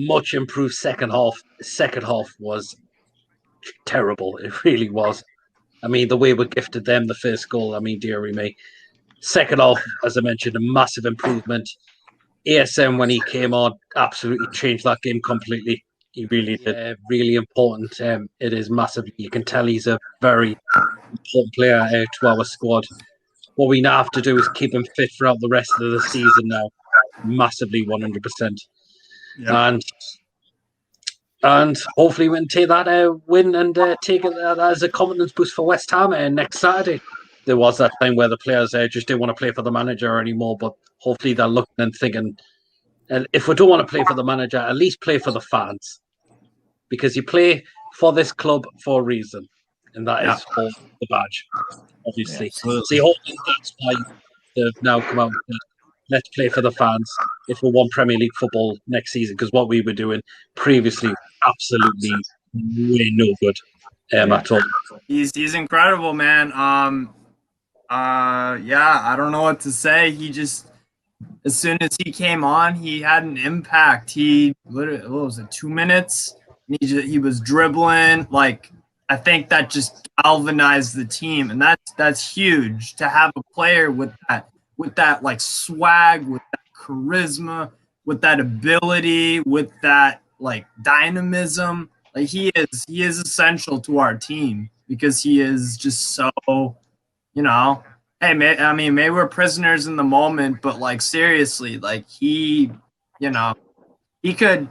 much improved second half. Second half was terrible. It really was. I mean, the way we gifted them the first goal, I mean, dearie me. Second half, as I mentioned, a massive improvement. ASM, when he came on, absolutely changed that game completely. He really did. Really important. It is massive. You can tell he's a very important player to our squad. What we now have to do is keep him fit throughout the rest of the season now. Massively, 100%. Yep. And hopefully we can take that win and take it as a confidence boost for West Ham next Saturday. There was that time where the players just didn't want to play for the manager anymore, but hopefully they're looking and thinking, and if we don't want to play for the manager, at least play for the fans. Because you play for this club for a reason, and that is for the badge, obviously. So hopefully that's why they've now come out with let's play for the fans if we want Premier League football next season, because what we were doing previously absolutely way no good at all. He's incredible, man. I don't know what to say. He just, as soon as he came on, he had an impact. He literally, what was it, 2 minutes? He was dribbling. Like, I think that just galvanized the team, and that's huge to have a player with that like swag, with that charisma, with that ability, with that like dynamism. Like he is essential to our team because he is just so, hey, maybe we're prisoners in the moment, but like seriously, like he could.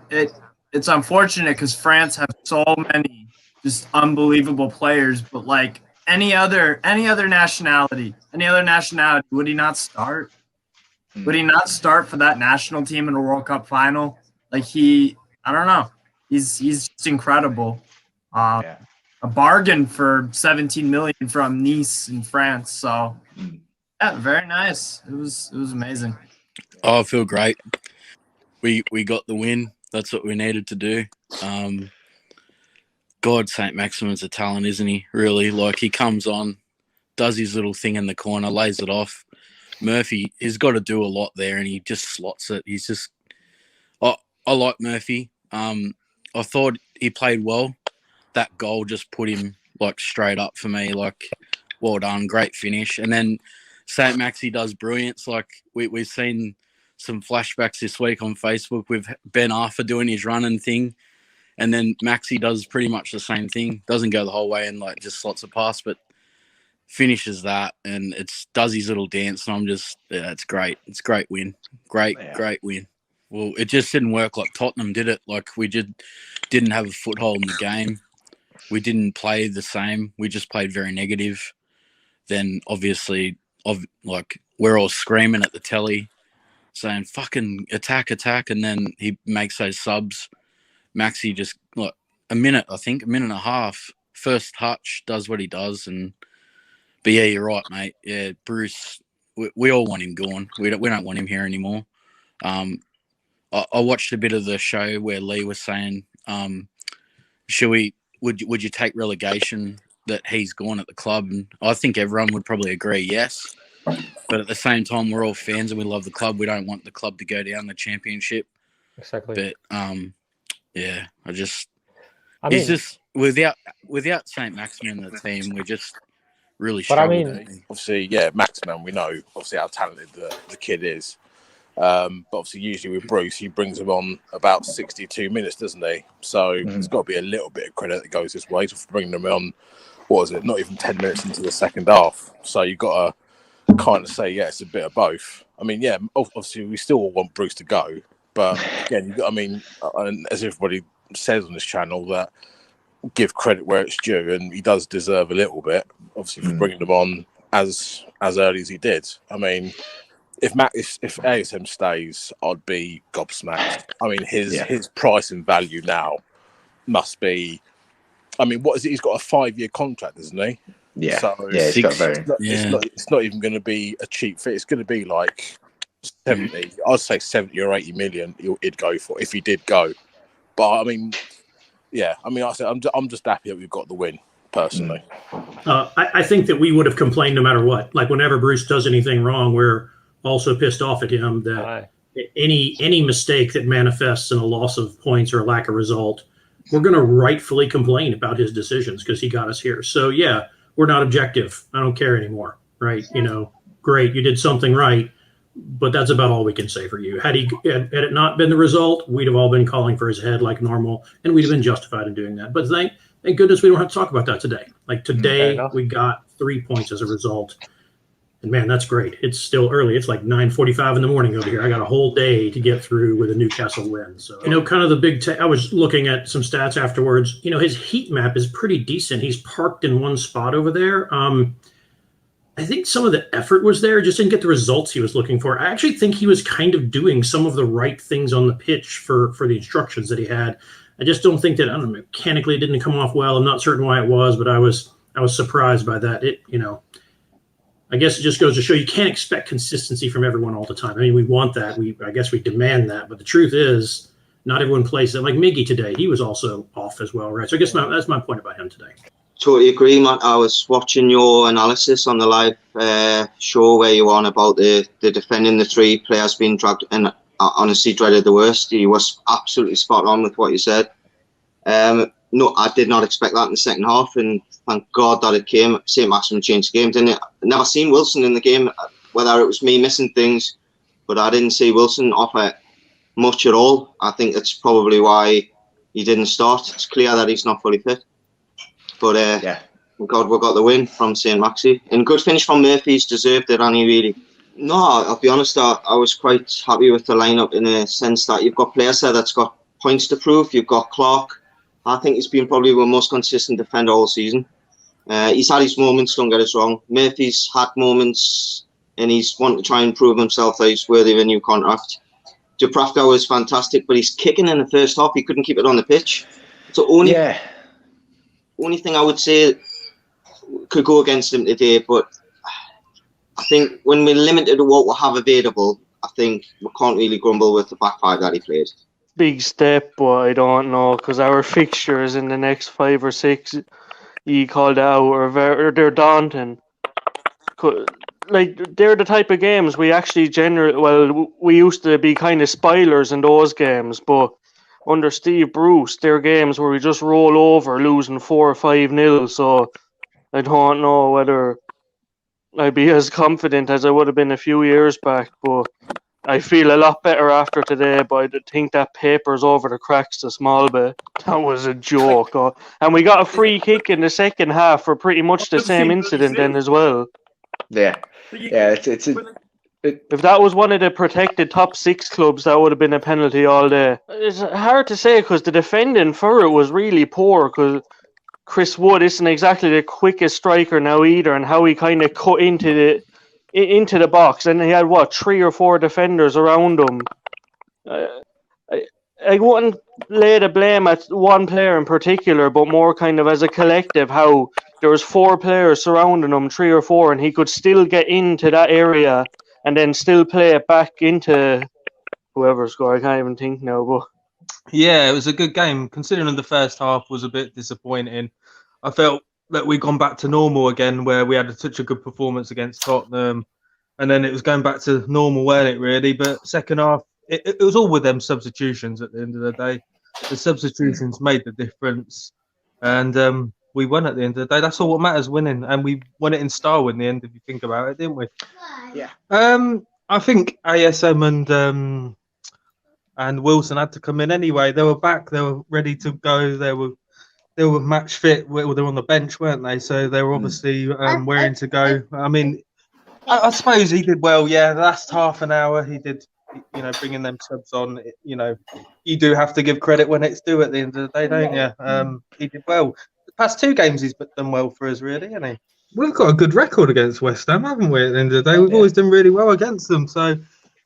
It's unfortunate because France have so many just unbelievable players, but like any other nationality, would he not start? Would he not start for that national team in a World Cup final? Like I don't know. He's just incredible. A bargain for 17 million from Nice in France. So yeah, very nice. It was amazing. Oh, I feel great. We got the win. That's what we needed to do. God, Saint-Maximin's a talent, isn't he? Really, like he comes on, does his little thing in the corner, lays it off. Murphy, he's got to do a lot there, and he just slots it. He's just, I like Murphy. I thought he played well. That goal just put him like straight up for me. Like, well done, great finish. And then Saint-Maxi does brilliance. Like we've seen some flashbacks this week on Facebook with Ben Arthur doing his running thing. And then Maxi does pretty much the same thing. Doesn't go the whole way and like just slots a pass, but finishes that and does his little dance. And I'm just, it's great. It's a great win. Great win. Well, it just didn't work like Tottenham did it. Like we didn't have a foothold in the game. We didn't play the same. We just played very negative. Then obviously, like we're all screaming at the telly, saying "fucking attack!" And then he makes those subs. Maxi just like a minute and a half. First touch, does what he does, but yeah, you're right, mate. Yeah, Bruce, we all want him gone. We don't want him here anymore. I watched a bit of the show where Lee was saying, would you take relegation that he's gone at the club? And I think everyone would probably agree, yes. But at the same time, we're all fans and we love the club. We don't want the club to go down the championship. Exactly. But yeah, he's just without Saint-Maximin in the team, we're just really struggling. Obviously, Maximin, we know obviously how talented the kid is. But obviously, usually with Bruce, he brings him on about 62 minutes, doesn't he? So there's got to be a little bit of credit that goes his way for bringing him on. What was it? Not even 10 minutes into the second half. So you've got to kind of say, it's a bit of both. I mean, obviously we still want Bruce to go, but again, as everybody says on this channel, that give credit where it's due, and he does deserve a little bit, obviously, for bringing him on as early as he did. I mean, if ASM stays, I'd be gobsmacked. I mean, his price and value now must be. I mean, what is it? He's got a 5-year contract, isn't he? Yeah. So it's not even going to be a cheap fit. It's going to be like 70. I'd say 70 or 80 million. He'd go for if he did go. But I mean, I'm just happy that we've got the win. Personally, I think that we would have complained no matter what. Like whenever Bruce does anything wrong, we're also pissed off at him that any mistake that manifests in a loss of points or a lack of result, we're going to rightfully complain about his decisions because he got us here. So yeah, we're not objective. I don't care anymore, right? Great, you did something right, but that's about all we can say for you. Had it not been the result, we'd have all been calling for his head like normal, and we'd have been justified in doing that. But thank goodness we don't have to talk about that today. Like today, we got 3 points as a result. And man, that's great. It's still early. It's like 9:45 in the morning over here. I got a whole day to get through with a Newcastle win. So, kind of the big I was looking at some stats afterwards. His heat map is pretty decent. He's parked in one spot over there. I think some of the effort was there, just didn't get the results he was looking for. I actually think he was kind of doing some of the right things on the pitch for the instructions that he had. I just don't think that, mechanically it didn't come off well. I'm not certain why it was, but I was surprised by that. I guess it just goes to show you can't expect consistency from everyone all the time. I mean, we want that. I guess we demand that. But the truth is, not everyone plays it. Like Miggy today, he was also off as well, right? So I guess that's my point about him today. Totally agree, Matt. I was watching your analysis on the live show where you were on about the defending the 3 players being dragged, and I honestly dreaded the worst. You was absolutely spot on with what you said. No, I did not expect that in the second half, and thank God that it came. Saint-Maximin changed the game, didn't it? I never seen Wilson in the game, whether it was me missing things, but I didn't see Wilson offer much at all. I think that's probably why he didn't start. It's clear that he's not fully fit. But we got the win from Saint-Maxi. And good finish from Murphy's, deserved it, and he really. No, I'll be honest, I was quite happy with the lineup in a sense that you've got players there that's got points to prove. You've got Clark. I think he's been probably the most consistent defender all season. He's had his moments, don't get us wrong. Murphy's had moments, and he's wanting to try and prove himself that he's worthy of a new contract. Dubravka was fantastic, but he's kicking in the first half. He couldn't keep it on the pitch. So only thing I would say could go against him today, but I think when we're limited to what we have available, I think we can't really grumble with the back 5 that he played. Big step, but I don't know, because our fixtures in the next 5 or 6, you called out, they're daunting. Like, they're the type of games we actually we used to be kind of spoilers in those games, but under Steve Bruce, they're games where we just roll over, losing 4 or 5-0, so I don't know whether I'd be as confident as I would have been a few years back, but I feel a lot better after today, but I think that paper's over the cracks a small bit. That was a joke. And we got a free kick in the second half for pretty much the same incident then as well. Yeah. If that was one of the protected top 6 clubs, that would have been a penalty all day. It's hard to say because the defending for it was really poor, because Chris Wood isn't exactly the quickest striker now either, and how he kind of cut into the box, and he had 3 or 4 defenders around him. I wouldn't lay the blame at one player in particular, but more kind of as a collective, how there was 4 players surrounding him, 3 or 4, and he could still get into that area and then still play it back into whoever scored. I can't even think now, but yeah, it was a good game considering the first half was a bit disappointing. I felt that we'd gone back to normal again, where we had such a good performance against Tottenham, and then it was going back to normal, weren't it, really? But second half, it was all with them substitutions at the end of the day. The substitutions made the difference, and we won at the end of the day. That's all what matters, winning, and we won it in style in the end, if you think about it, didn't we? Yeah. I think ASM and Wilson had to come in anyway. They were back. They were ready to go. They were match fit. They were on the bench, weren't they? So they were obviously raring to go. I mean, I suppose he did well. Yeah, the last half an hour he did. Bringing them subs on. You do have to give credit when it's due at the end of the day, don't you? He did well. The past 2 games he's done well for us, really, hasn't he? We've got a good record against West Ham, haven't we? At the end of the day, we've always done really well against them. So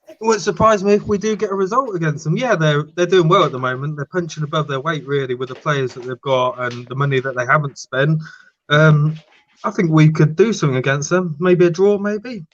it wouldn't surprise me if we do get a result against them. Yeah, they're doing well at the moment. They're punching above their weight, really, with the players that they've got and the money that they haven't spent. I think we could do something against them. Maybe a draw, maybe.